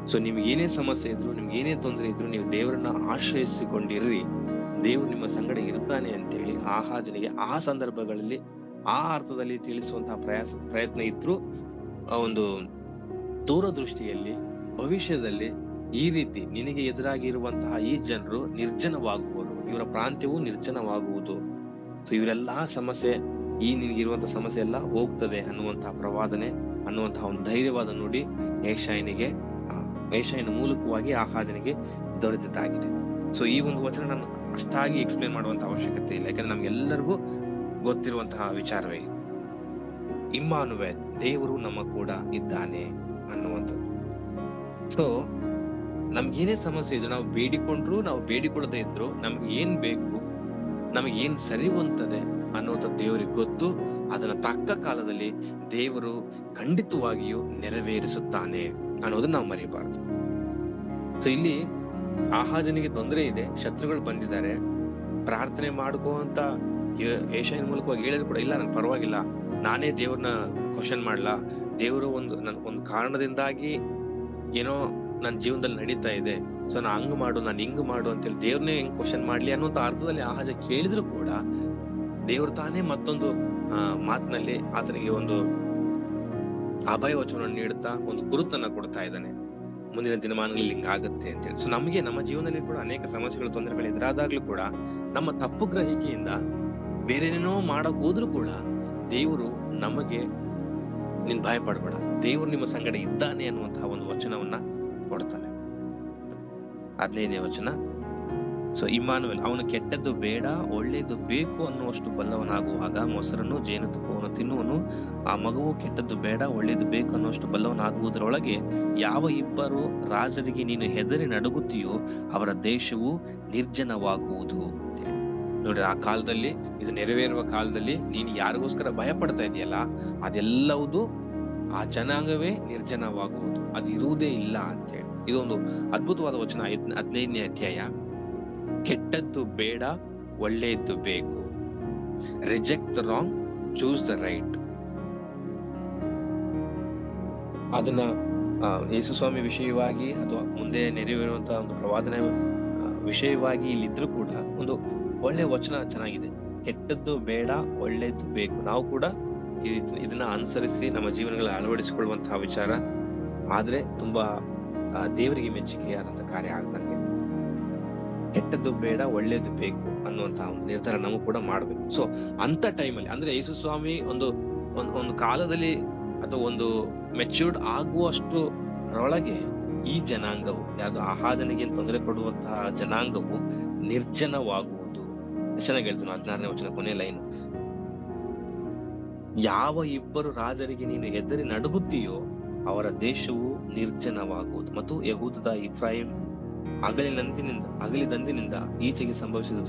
ಸೊ ನಿಮ್ಗೆ ಏನೇ ಸಮಸ್ಯೆ ಇದ್ರು, ನಿಮ್ಗೆ ಏನೇ ತೊಂದರೆ ಇದ್ರು, ನೀವು ದೇವರನ್ನ ಆಶ್ರಯಿಸಿಕೊಂಡಿರ್ರಿ, ದೇವರು ನಿಮ್ಮ ಸಂಗಡ ಇರ್ತಾನೆ ಅಂತೇಳಿ ಆಹಾಜನಿಗೆ ಆ ಸಂದರ್ಭಗಳಲ್ಲಿ ಆ ಅರ್ಥದಲ್ಲಿ ತಿಳಿಸುವಂತಹ ಪ್ರಯತ್ನ ಇದ್ರು. ಒಂದು ದೂರದೃಷ್ಟಿಯಲ್ಲಿ ಭವಿಷ್ಯದಲ್ಲಿ ಈ ರೀತಿ ನಿನಗೆ ಎದುರಾಗಿ ಇರುವಂತಹ ಈ ಜನರು ನಿರ್ಜನವಾಗುವರು, ಇವರ ಪ್ರಾಂತ್ಯವು ನಿರ್ಜನವಾಗುವುದು, ಸೊ ಇವರೆಲ್ಲಾ ಸಮಸ್ಯೆ, ಈ ನಿನಗಿರುವಂತಹ ಸಮಸ್ಯೆ ಎಲ್ಲ ಹೋಗ್ತದೆ ಅನ್ನುವಂತಹ ಪ್ರವಾದನೆ, ಅನ್ನುವಂತಹ ಒಂದು ಧೈರ್ಯವಾದ ನುಡಿ ಯೆಶಾಯನ ಮೂಲಕವಾಗಿ ಆಹಾಜನಿಗೆ ದೊರೆತಿದ್ದಾಗಿದೆ. ಸೊ ಈ ಒಂದು ವಚನ ನಾನು ಅಷ್ಟಾಗಿ ಎಕ್ಸ್ಪ್ಲೇನ್ ಮಾಡುವಂತ ಅವಶ್ಯಕತೆ ಇಲ್ಲ, ಯಾಕಂದ್ರೆ ನಮ್ಗೆಲ್ಲರಿಗೂ ಗೊತ್ತಿರುವಂತಹ ವಿಚಾರವೇ ಇಮ್ಮಾನುವೇಲ್, ದೇವರು ನಮ್ಮ ಕೂಡ ಇದ್ದಾನೆ ಅನ್ನುವಂಥದ್ದು. ಸೊ ನಮ್ಗೇನೇ ಸಮಸ್ಯೆ ಇದ್ರು, ನಾವು ಬೇಡಿಕೊಂಡ್ರು ನಾವು ಬೇಡಿಕೊಳ್ಳದೆ ಇದ್ರು, ನಮ್ಗೆ ಏನ್ ಬೇಕು, ನಮಗೆ ಏನ್ ಸರಿ ಹೊಂತದೆ ಅನ್ನೋದು ದೇವರಿಗೆ ಗೊತ್ತು. ಅದನ್ನ ತಕ್ಕ ಕಾಲದಲ್ಲಿ ದೇವರು ಖಂಡಿತವಾಗಿಯೂ ನೆರವೇರಿಸುತ್ತಾನೆ ಅನ್ನೋದನ್ನ ನಾವು ಮರಿಬಾರ್ದು. ಸೊ ಇಲ್ಲಿ ಆಹಾಜನಿಗೆ ತೊಂದರೆ ಇದೆ, ಶತ್ರುಗಳು ಬಂದಿದ್ದಾರೆ, ಪ್ರಾರ್ಥನೆ ಮಾಡ್ಕೋ ಅಂತ ಏಷಯನ ಮೂಲಕವಾಗಿ ಹೇಳಿದ್ರು ಕೂಡ, ಇಲ್ಲ ನನ್ ಪರವಾಗಿಲ್ಲ, ನಾನೇ ದೇವ್ರನ್ನ ಕ್ವಶನ್ ಮಾಡ್ಲಾ, ದೇವರು ಒಂದು ಕಾರಣದಿಂದಾಗಿ ಏನೋ ನನ್ನ ಜೀವನದಲ್ಲಿ ನಡೀತಾ ಇದೆ, ಸೊ ನಾ ಹಂಗ್ ಮಾಡು, ನಾನು ಹಿಂಗ್ ಮಾಡು ಅಂತೇಳಿ ದೇವ್ರನ್ನೇ ಹೆಂಗ್ ಕ್ವಶನ್ ಮಾಡ್ಲಿ ಅನ್ನುವಂತ ಅರ್ಥದಲ್ಲಿ ಆಹಾಜ ಕೇಳಿದ್ರು ಕೂಡ ದೇವ್ರು ತಾನೇ ಮತ್ತೊಂದು ಮಾತಿನಲ್ಲಿ ಆತನಿಗೆ ಒಂದು ಅಭಯ ವಚನವನ್ನು ನೀಡುತ್ತಾ ಒಂದು ಗುರುತನ್ನ ಕೊಡ್ತಾ ಇದ್ದಾನೆ, ಮುಂದಿನ ದಿನಮಾನಗಳಲ್ಲಿ ಹಿಂಗಾಗತ್ತೆ ಅಂತೇಳಿ. ಸೊ ನಮಗೆ ನಮ್ಮ ಜೀವನದಲ್ಲಿ ಕೂಡ ಅನೇಕ ಸಮಸ್ಯೆಗಳು, ತೊಂದರೆಗಳು ಎದುರಾದಾಗ್ಲೂ ಕೂಡ ನಮ್ಮ ತಪ್ಪು ಗ್ರಹಿಕೆಯಿಂದ ಬೇರೇನೇನೋ ಮಾಡಕ್ ಹೋದ್ರು ಕೂಡ ದೇವರು ನಮಗೆ, ನೀನ್ ಭಯ ಪಡಬೇಡ, ದೇವರು ನಿಮ್ಮ ಸಂಗಡ ಇದ್ದಾನೆ ಅನ್ನುವಂತಹ ಒಂದು ವಚನವನ್ನ ಕೊಡ್ತಾನೆ. 15ನೇ ವಚನ. ಸೊ ಇಮ್ಮಾನುವೇಲ್, ಅವನು ಕೆಟ್ಟದ್ದು ಬೇಡ ಒಳ್ಳೇದು ಬೇಕು ಅನ್ನುವಷ್ಟು ಬಲ್ಲವನಾಗುವಾಗ ಮೊಸರನ್ನು ಜೇನುತುಪ್ಪವನ್ನು ತಿನ್ನುವನು. ಆ ಮಗುವು ಕೆಟ್ಟದ್ದು ಬೇಡ ಒಳ್ಳೇದು ಬೇಕು ಅನ್ನುವಷ್ಟು ಬಲ್ಲವನಾಗುವುದರೊಳಗೆ ಯಾವ ಇಬ್ಬರು ರಾಜರಿಗೆ ನೀನು ಹೆದರಿ ನಡುಗುತ್ತೀಯೋ ಅವರ ದೇಶವು ನಿರ್ಜನವಾಗುವುದು. ನೋಡಿ, ಆ ಕಾಲದಲ್ಲಿ, ಇದು ನೆರವೇರುವ ಕಾಲದಲ್ಲಿ ನೀನು ಯಾರಿಗೋಸ್ಕರ ಭಯ ಪಡ್ತಾ ಇದೆಯಲ್ಲ, ಅದೆಲ್ಲವುದು ಆ ಜನಾಂಗವೇ ನಿರ್ಜನವಾಗುವುದು, ಅದು ಇರುವುದೇ ಇಲ್ಲ ಅಂತೇಳಿ. ಇದೊಂದು ಅದ್ಭುತವಾದ ವಚನ. 15ನೇ ಅಧ್ಯಾಯ. ಕೆಟ್ಟದ್ದು ಬೇಡ ಒಳ್ಳೆಯದ್ದು ಬೇಕು. Reject the wrong, choose the right. ಅದನ್ನ ಯೇಸು ಸ್ವಾಮಿ ವಿಷಯವಾಗಿ ಅಥವಾ ಮುಂದೆ ನೆರವೇರುವಂತಹ ಒಂದು ಪ್ರವಾದನೆ ವಿಷಯವಾಗಿ ಇಲ್ಲಿದ್ರು ಕೂಡ ಒಂದು ಒಳ್ಳೆ ವಚನ ಚೆನ್ನಾಗಿದೆ. ಕೆಟ್ಟದ್ದು ಬೇಡ ಒಳ್ಳೆಯದು ಬೇಕು. ನಾವು ಕೂಡ ಇದನ್ನ ಅನುಸರಿಸಿ ನಮ್ಮ ಜೀವನಗಳಲ್ಲಿ ಅಳವಡಿಸಿಕೊಳ್ಳುವಂತಹ ವಿಚಾರ ಆದ್ರೆ ತುಂಬಾ ದೇವರಿಗೆ ಮೆಚ್ಚುಗೆಯಾದಂತಹ ಕಾರ್ಯ ಆಗ್ದಂಗೆ. ಕೆಟ್ಟದ್ದು ಬೇಡ ಒಳ್ಳೇದು ಬೇಕು ಅನ್ನುವಂತಹ ಒಂದು ನಿರ್ಧಾರ ನಾವು ಕೂಡ ಮಾಡ್ಬೇಕು. ಸೊ ಅಂತ ಟೈಮಲ್ಲಿ, ಅಂದ್ರೆ ಯೇಸು ಸ್ವಾಮಿ ಒಂದು ಕಾಲದಲ್ಲಿ ಅಥವಾ ಒಂದು ಮೆಚ್ಯೂರ್ಡ್ ಆಗುವಷ್ಟು ಒಳಗೆ ಈ ಜನಾಂಗವು, ಯಾವುದು ಆಹಾಜನಿಗೆ ತೊಂದರೆ ಕೊಡುವಂತಹ ಜನಾಂಗವು ನಿರ್ಜನವಾಗುವುದು. ಚೆನ್ನಾಗಿ ಹೇಳ್ತಾನೆ 16ನೇ ವಚನ ಕೊನೆ ಲೈನ್. ಯಾವ ಇಬ್ಬರು ರಾಜರಿಗೆ ನೀನು ಹೆದರಿ ನಡುಗುತ್ತೀಯೋ ಅವರ ದೇಶವು ನಿರ್ಜನವಾಗುವುದು. ಮತ್ತು ಯಹೂದದ ಇಫ್ರಾಯಿಂ ಅಗಲಿದಂದಿನಿಂದ ಈಚೆಗೆ ಸಂಭವಿಸಿದ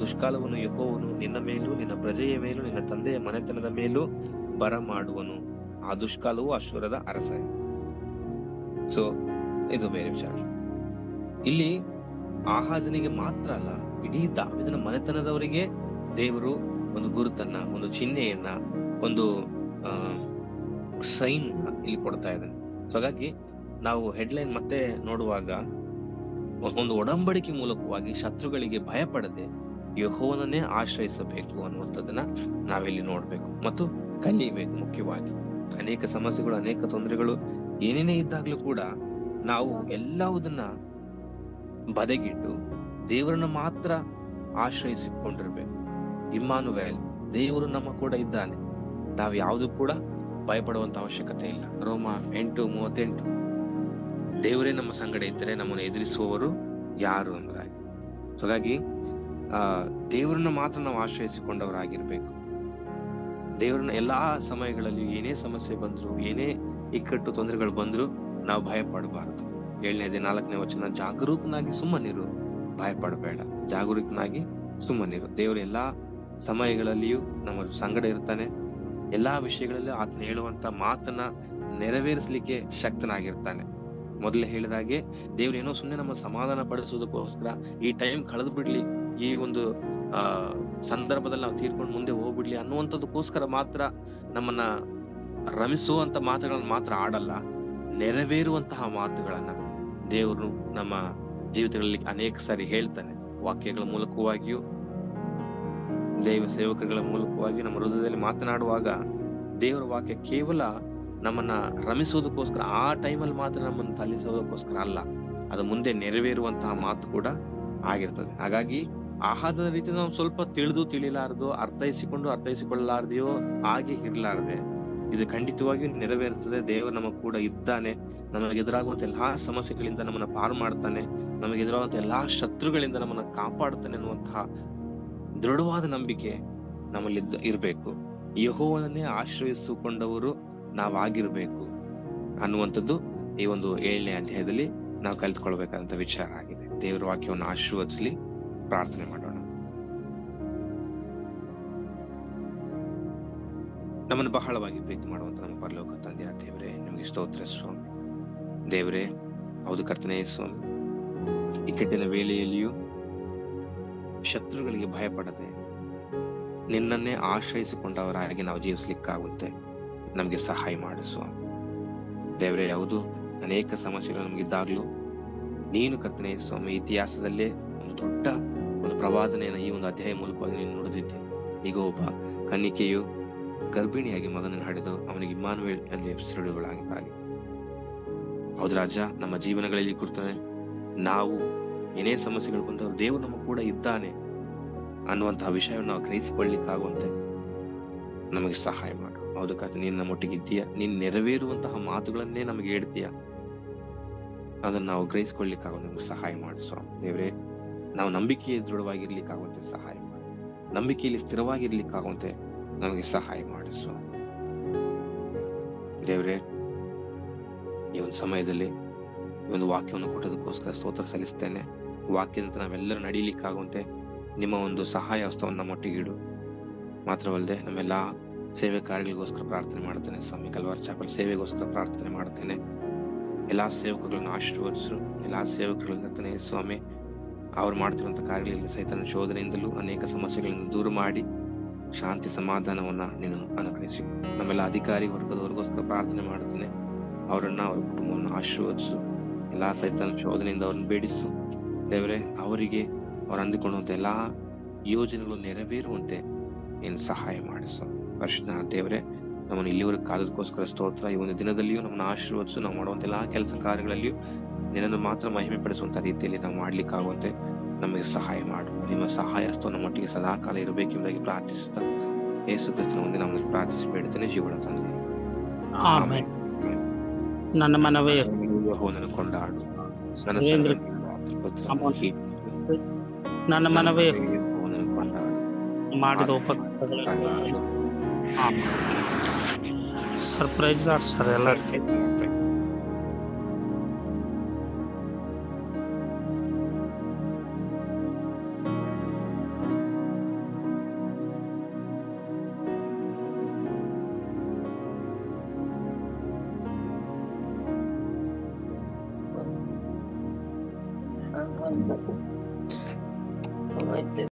ದುಷ್ಕಾಲವನ್ನು ಯೆಹೋವನು ನಿನ್ನ ಮೇಲೂ ನಿನ್ನ ಪ್ರಜೆಯ ಮೇಲೂ ನಿನ್ನ ತಂದೆಯ ಮನೆತನದ ಮೇಲೂ ಬರಮಾಡುವನು. ಆ ದುಷ್ಕಾಲವು ಅಶ್ವರದ ಅರಸ. ಸೊ ಇದು ಬೇರೆ ವಿಚಾರ. ಇಲ್ಲಿ ಆಹಾಜನಿಗೆ ಮಾತ್ರ ಅಲ್ಲ, ಇಡೀ ದಾವೀದನ ಮನೆತನದವರಿಗೆ ದೇವರು ಒಂದು ಗುರುತನ್ನ, ಒಂದು ಚಿಹ್ನೆಯನ್ನ, ಒಂದು ಸೈನ್ ಇಲ್ಲಿ ಕೊಡ್ತಾ ಇದ್ದಾನೆ. ಸೊ ಹಾಗಾಗಿ ನಾವು ಹೆಡ್ಲೈನ್ ಮತ್ತೆ ನೋಡುವಾಗ, ಒಂದು ಒಡಂಬಡಿಕೆ ಮೂಲಕವಾಗಿ ಶತ್ರುಗಳಿಗೆ ಭಯಪಡದೆ ಯೆಹೋವನನ್ನೇ ಆಶ್ರಯಿಸಬೇಕು ಅನ್ನುವಂಥದ್ದನ್ನ ನಾವಿಲ್ಲಿ ನೋಡ್ಬೇಕು ಮತ್ತು ಕಲಿಯಬೇಕು. ಮುಖ್ಯವಾಗಿ ಅನೇಕ ಸಮಸ್ಯೆಗಳು, ಅನೇಕ ತೊಂದರೆಗಳು ಏನೇನೇ ಇದ್ದಾಗ್ಲೂ ಕೂಡ ನಾವು ಎಲ್ಲವುದನ್ನ ಬದಗಿಟ್ಟು ದೇವರನ್ನ ಮಾತ್ರ ಆಶ್ರಯಿಸಿಕೊಂಡಿರ್ಬೇಕು. ಇಮ್ಮಾನುವೇಲ್, ದೇವರು ನಮ್ಮ ಕೂಡ ಇದ್ದಾನೆ, ನಾವು ಯಾವುದು ಕೂಡ ಭಯಪಡುವಂತ ಅವಶ್ಯಕತೆ ಇಲ್ಲ. ರೋಮ 8:38, ದೇವರೇ ನಮ್ಮ ಸಂಗಡ ಇದ್ದರೆ ನಮ್ಮನ್ನು ಎದುರಿಸುವವರು ಯಾರು ಅನ್ನೋದಾಗಿ. ಹಾಗಾಗಿ ದೇವರನ್ನ ಮಾತ್ರ ನಾವು ಆಶ್ರಯಿಸಿಕೊಂಡವರಾಗಿರ್ಬೇಕು. ದೇವರನ್ನ ಎಲ್ಲಾ ಸಮಯಗಳಲ್ಲಿ ಏನೇ ಸಮಸ್ಯೆ ಬಂದ್ರು, ಏನೇ ಇಕ್ಕಟ್ಟು ತೊಂದರೆಗಳು ಬಂದ್ರು ನಾವು ಭಯ ಪಡಬಾರದು. 7ನೇ 4ನೇ ವಚನ, ಜಾಗರೂಕನಾಗಿ ಸುಮ್ಮನಿರು, ಭಯ ಪಡಬೇಡ, ಜಾಗರೂಕನಾಗಿ ಸುಮ್ಮನಿರು. ದೇವರು ಎಲ್ಲಾ ಸಮಯಗಳಲ್ಲಿಯೂ ನಮ್ಮ ಸಂಗಡ ಇರ್ತಾನೆ. ಎಲ್ಲಾ ವಿಷಯಗಳಲ್ಲೂ ಆತನ ಹೇಳುವಂತ ಮಾತನ್ನ ನೆರವೇರಿಸಲಿಕ್ಕೆ ಶಕ್ತನಾಗಿರ್ತಾನೆ. ಮೊದಲೇ ಹೇಳಿದಾಗೆ ದೇವ್ರು ಏನೋ ಸುಮ್ಮನೆ ನಮ್ಮ ಸಮಾಧಾನ ಪಡಿಸೋದಕ್ಕೋಸ್ಕರ ಈ ಟೈಮ್ ಕಳೆದು ಬಿಡ್ಲಿ, ಈ ಒಂದು ಸಂದರ್ಭದಲ್ಲಿ ನಾವು ತೀರ್ಕೊಂಡು ಮುಂದೆ ಹೋಗ್ಬಿಡ್ಲಿ ಅನ್ನುವಂಥದಕ್ಕೋಸ್ಕರ ಮಾತ್ರ ನಮ್ಮನ್ನ ರಮಿಸುವಂತ ಮಾತುಗಳನ್ನ ಮಾತ್ರ ಆಡಲ್ಲ, ನೆರವೇರುವಂತಹ ಮಾತುಗಳನ್ನ ದೇವರು ನಮ್ಮ ಜೀವಿತಗಳಲ್ಲಿ ಅನೇಕ ಸಾರಿ ಹೇಳ್ತಾನೆ. ವಾಕ್ಯಗಳ ಮೂಲಕವಾಗಿಯೂ ದೈವ ಸೇವಕಗಳ ಮೂಲಕವಾಗಿ ನಮ್ಮ ಹೃದಯದಲ್ಲಿ ಮಾತನಾಡುವಾಗ ದೇವರ ವಾಕ್ಯ ಕೇವಲ ನಮ್ಮನ್ನ ರಮಿಸುವುದಕ್ಕೋಸ್ಕರ, ಆ ಟೈಮಲ್ಲಿ ಮಾತ್ರ ನಮ್ಮನ್ನು ತಲ್ಲಿಸೋದಕ್ಕೋಸ್ಕರ ಅಲ್ಲ, ಅದು ಮುಂದೆ ನೆರವೇರುವಂತಹ ಮಾತು ಕೂಡ ಆಗಿರ್ತದೆ. ಹಾಗಾಗಿ ಆಹಾರದ ರೀತಿ ನಾವು ಸ್ವಲ್ಪ ತಿಳಿಲಾರದು, ಅರ್ಥೈಸಿಕೊಳ್ಳಲಾರ್ದೆಯೋ ಹಾಗೆ ಇರ್ಲಾರ್ದೆ ಇದು ಖಂಡಿತವಾಗಿಯೂ ನೆರವೇರುತ್ತದೆ. ದೇವರು ನಮ್ಮ ಕೂಡ ಇದ್ದಾನೆ, ನಮಗೆ ಎದುರಾಗುವಂತ ಎಲ್ಲಾ ಸಮಸ್ಯೆಗಳಿಂದ ನಮ್ಮನ್ನ ಪಾರು ಮಾಡ್ತಾನೆ, ನಮಗೆ ಎದುರಾಗುವಂತ ಎಲ್ಲಾ ಶತ್ರುಗಳಿಂದ ನಮ್ಮನ್ನ ಕಾಪಾಡ್ತಾನೆ ಅನ್ನುವಂತಹ ದೃಢವಾದ ನಂಬಿಕೆ ನಮ್ಮಲ್ಲಿ ಇರ್ಬೇಕು. ಯೆಹೋವನನ್ನೇ ಆಶ್ರಯಿಸಿಕೊಂಡವರು ನಾವಾಗಿರ್ಬೇಕು ಅನ್ನುವಂಥದ್ದು ಈ ಒಂದು 7ನೇ ಅಧ್ಯಾಯದಲ್ಲಿ ನಾವು ಕಲಿತ್ಕೊಳ್ಬೇಕಾದಂತ ವಿಚಾರ ಆಗಿದೆ. ದೇವರ ವಾಕ್ಯವನ್ನು ಆಶೀರ್ವದಿಸಲಿ. ಪ್ರಾರ್ಥನೆ ಮಾಡೋಣ. ನಮ್ಮನ್ನು ಬಹಳವಾಗಿ ಪ್ರೀತಿ ಮಾಡುವಂತ ನಮ್ಮ ಪರಲೋಕ ತಂದೆಯ ದೇವರೇ, ನಿಮಗೆ ಸ್ತೋತ್ರ ಸ್ವಾಮಿ. ದೇವರೇ, ಹೌದು ಕರ್ತನೇ ಸ್ವಾಮಿ, ಇಕ್ಕಟ್ಟಿನ ವೇಳೆಯಲ್ಲಿಯೂ ಶತ್ರುಗಳಿಗೆ ಭಯಪಡದೆ ನಿನ್ನನ್ನೇ ಆಶ್ರಯಿಸಿಕೊಂಡವರಾಗಿ ನಾವು ಜೀವಿಸ್ಲಿಕ್ಕಾಗುತ್ತೆ ನಮಗೆ ಸಹಾಯ ಮಾಡು ಸ್ವಾಮಿ. ದೇವರೇ, ಯಾವುದು ಅನೇಕ ಸಮಸ್ಯೆಗಳು ನಮಗಿದ್ದಾಗ್ಲೂ ನೀನು ಕರ್ತನೇ ಸ್ವಾಮಿ ಇತಿಹಾಸದಲ್ಲೇ ಒಂದು ದೊಡ್ಡ ಒಂದು ಪ್ರವಾದನೆಯನ್ನು ಈ ಒಂದು ಅಧ್ಯಾಯ ಮೂಲಕವಾಗಿ ನೀನು ನುಡಿದಿದ್ದೆ. ಈಗ ಒಬ್ಬ ಕನ್ನಿಕೆಯು ಗರ್ಭಿಣಿಯಾಗಿ ಮಗನನ್ನು ಹಡೆದು ಅವನಿಗೆ ಇಮ್ಮಾನುವೇಲ್ ಎಂದು ಹೆಸರಿಡುವಳಾಗಿ. ಹೌದು ರಾಜ, ನಮ್ಮ ಜೀವನಗಳಲ್ಲಿ ಕುರಿತಾನೆ ನಾವು ಏನೇ ಸಮಸ್ಯೆಗಳು ಬಂದವರು ದೇವರು ನಮ್ಮ ಕೂಡ ಇದ್ದಾನೆ ಅನ್ನುವಂತಹ ವಿಷಯವನ್ನು ನಾವು ಗ್ರಹಿಸಿಕೊಳ್ಳಿಕ್ಕಾಗುವಂತೆ ನಮಗೆ ಸಹಾಯ ಮಾಡು. ಹೌದು ಕರ್ತನೆ, ನೀನು ನಮ್ಮೊಟ್ಟಿಗಿದ್ದೀಯ, ನೀನು ನೆರವೇರುವಂತಹ ಮಾತುಗಳನ್ನೇ ನಮಗೆ ಹೇಳ್ತೀಯ, ಅದನ್ನು ನಾವು ಗ್ರಹಿಸಿಕೊಳ್ಳಿಕ್ಕಾಗ ನಮ್ಗೆ ಸಹಾಯ ಮಾಡು ಸ್ವಾಮಿ. ದೇವರೇ, ನಾವು ನಂಬಿಕೆಯಲ್ಲಿ ದೃಢವಾಗಿರ್ಲಿಕ್ಕಾಗುವಂತೆ ಸಹಾಯ ಮಾಡು. ನಂಬಿಕೆಯಲ್ಲಿ ಸ್ಥಿರವಾಗಿರ್ಲಿಕ್ಕಾಗುವಂತೆ ನಮಗೆ ಸಹಾಯ ಮಾಡು ಸ್ವಾಮಿ. ದೇವರೇ, ಈ ಒಂದು ಸಮಯದಲ್ಲಿ ಈ ಒಂದು ವಾಕ್ಯವನ್ನು ಕೊಟ್ಟೋದಕ್ಕೋಸ್ಕರ ಸ್ತೋತ್ರ ಸಲ್ಲಿಸ್ತೇನೆ. ವಾಕ್ಯದಂತೆ ನಾವೆಲ್ಲರೂ ನಡೀಲಿಕ್ಕಾಗುವಂತೆ ನಿಮ್ಮ ಒಂದು ಸಹಾಯ ಹಸ್ತವನ್ನು ನಮ್ಮೊಟ್ಟಿಗೆ ಇಡು. ಮಾತ್ರವಲ್ಲದೆ ನಮ್ಮೆಲ್ಲಾ ಸೇವೆ ಕಾರ್ಯಗಳಿಗೋಸ್ಕರ ಪ್ರಾರ್ಥನೆ ಮಾಡ್ತೇನೆ ಸ್ವಾಮಿ. ಕಲ್ವಾರ ಚಾಪಲ್ ಸೇವೆಗೋಸ್ಕರ ಪ್ರಾರ್ಥನೆ ಮಾಡ್ತೇನೆ. ಎಲ್ಲಾ ಸೇವಕರುಗಳನ್ನು ಆಶೀರ್ವದಿಸು. ಎಲ್ಲಾ ಸೇವಕರುಗಳನ್ನ ಸ್ವಾಮಿ, ಅವ್ರು ಮಾಡ್ತಿರುವಂತ ಕಾರ್ಯಗಳಲ್ಲಿ ಸೈತನ ಶೋಧನೆಯಿಂದಲೂ ಅನೇಕ ಸಮಸ್ಯೆಗಳನ್ನು ದೂರ ಮಾಡಿ ಶಾಂತಿ ಸಮಾಧಾನವನ್ನ ನೀನು ಅನುಗ್ರಹಿಸಿ. ನಮ್ಮೆಲ್ಲ ಅಧಿಕಾರಿ ವರ್ಗದವರಿಗೋಸ್ಕರ ಪ್ರಾರ್ಥನೆ ಮಾಡ್ತೇನೆ. ಅವರನ್ನ, ಅವ್ರ ಕುಟುಂಬವನ್ನು ಆಶೀರ್ವದಿಸು. ಎಲ್ಲಾ ಸೈತನ ಶೋಧನೆಯಿಂದ ಅವ್ರನ್ನ ಬೇಡಿಸು. ದೇವರೇ, ಅವರಿಗೆ ಅವ್ರು ಅಂದುಕೊಳ್ಳುವಂತ ಎಲ್ಲಾ ಯೋಜನೆಗಳು ನೆರವೇರುವಂತೆ ನೀನು ಸಹಾಯ ಮಾಡಿಸು. ಪರಿಶುದ್ಧ ದೇವರೇ, ನಮ್ಮನ್ನು ಇಲ್ಲಿವರೆಗೆ ಕಾಲದಕ್ಕೋಸ್ಕರ ಸ್ತೋತ್ರ. ಈ ಒಂದು ದಿನದಲ್ಲಿಯೂ ನಮ್ಮನ್ನು ಆಶೀರ್ವದಿಸು. ನಾವು ಮಾಡುವಂತ ಎಲ್ಲಾ ಕೆಲಸ ಕಾರ್ಯಗಳಲ್ಲಿಯೂ ನಿನ್ನನ್ನು ಮಾತ್ರ ಮಹಿಮೆ ಪಡಿಸುವಂತ ರೀತಿಯಲ್ಲಿ ನಾವು ಮಾಡ್ಲಿಕ್ಕಾಗುವಂತೆ ನಮಗೆ ಸಹಾಯ ಮಾಡು. ನಿಮ್ಮ ಸಹಾಯ ಹಸ್ತವು ನಮ್ಮೊಟ್ಟಿಗೆ ಸದಾಕಾಲ ಇರಬೇಕೆಂಬುದಾಗಿ ಪ್ರಾರ್ಥಿಸುತ್ತಾ ಯೇಸು ಕ್ರಿಸ್ತನ ಒಂದೇ ನಾಮದಲ್ಲಿ ಪ್ರಾರ್ಥಿಸಿ ಬೇಡ್ತೇನೆ, ಜೀವನ ತಂದೆ. ಆಮೆನ್. ನನ್ನ ಮನವೇ ಯೆಹೋವನನ್ನು ಕೊಂಡಾಡು, ನನ್ನ ನನ್ನ ಮನವೇ ಯೆಹೋವನನ್ನು ಕೊಂಡಾಡು, ಮಾಡಿದ ಉಪಕಾರಗಳನ್ನು ಸರ್ಪ್ರೈಸ್ ಗಾಡ್ ಸರ್ ಎಲ್ಲ Wonderful.